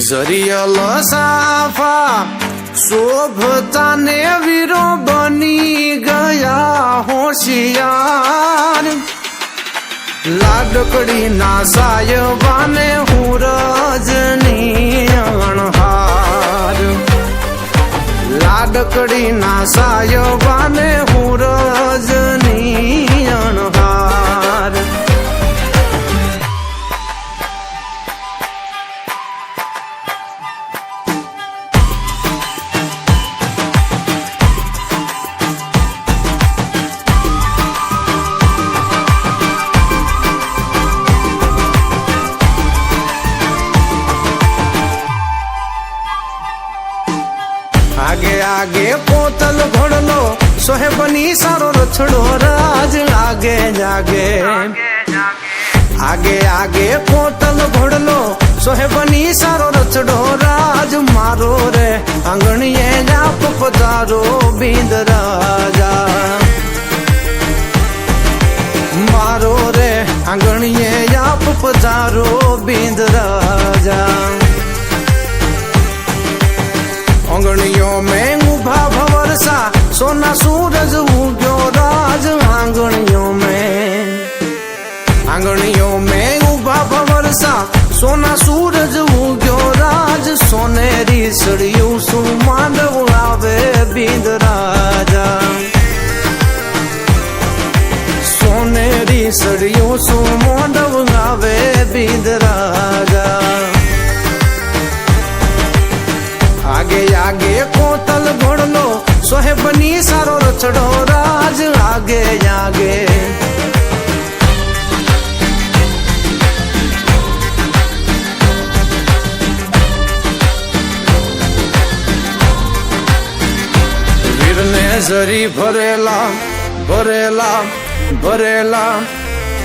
જરિયલ સાફા શોભતા ને વીરો બની ગયા હોશિયાર લાડકડી ના સાયવાને હું રજની અણહાર લાડકડી ના સાયવાને હું રજની અણહાર आगे आगे पोतल घोड़लो सोहेबनी सारो रछड़ो राज आगे जागे आगे आगे पोतल घोड़लो सोहेबनी सारो रछड़ो राज मारो रे आंगणिये जाप पधारो बींद राजा मारो रे आंगणिये जाप पधारो बींद राजा आंगणियों में उभा भवरसा सोना सूरज उग्यो राज आंगणियों में उभा भवरसा सोना सूरज उग्यो राज सोनेरी सड़ियों सु मांडव आवे बींद राजा सोनेरी सड़ियों सु मांडव आवे बींद राजा आगे आगे कोतल घोड़लो सोहेबनी सारो रछड़ो राज आगे आगे वीर ने जरी भरेला भरेला भरेला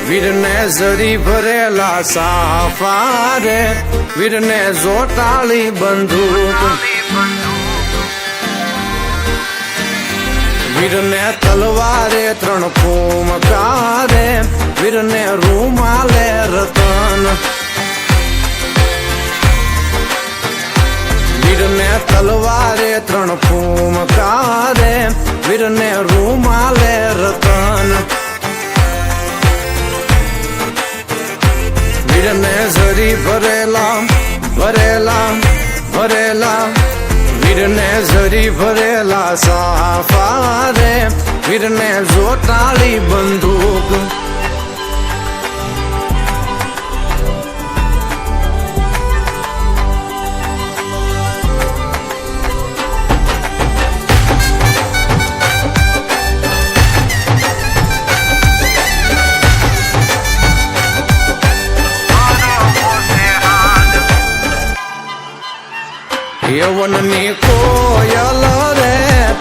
वीर ने जरी भरेला साफा रे वीर ने जोटाली बंदूक वीर ने तलवारे त्रण फूमकारे वीर ने रूमाले रतन वीर ने तलवारे त्रण फूमकारे वीर ने रूमाले रतन वीर ने जरी भरेला भरेला भरेला वीर ने जरी भरेला साफा रे वीर ने जोटाली बंदूक यवननी कोयल रे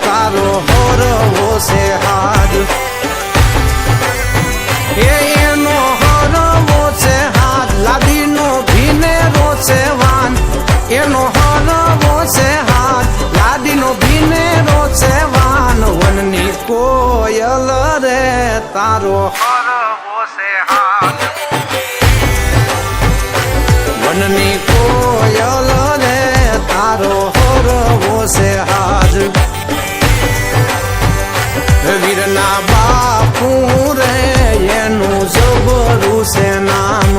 तारो हरवो से हाथ एनो हरवो से हाथ लादीनो भीने रो से वान एनो हरवो से हाथ लादीनो भीने रो से वान वननी कोयल रे तारो हरवो से हाथ वननी कोयल रे तारो हरवो से हाथ वीरना बापू रे एनु जबरू से नाम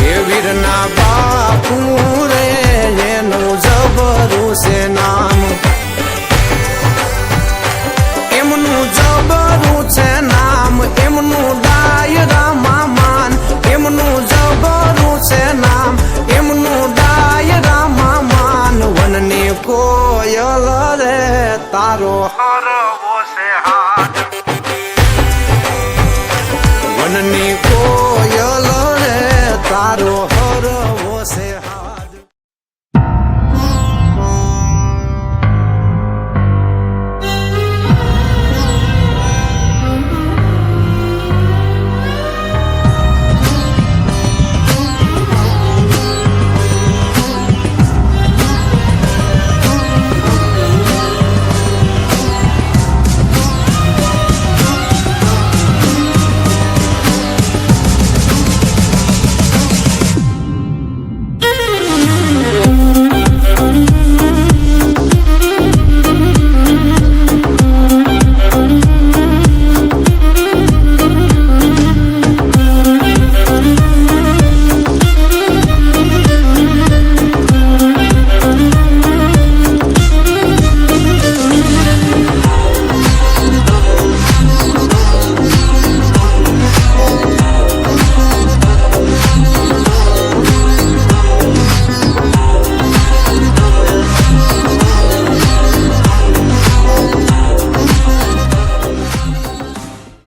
ये वीरना बापू रे एनु जबरू से नाम एमनु जबरू से नाम एमनु डायरा मामान एमनु जबरू से नाम एमनु डायरा मामान वननी कोयल रे तारो हरवो से हाथ वननी कोयल रे तारो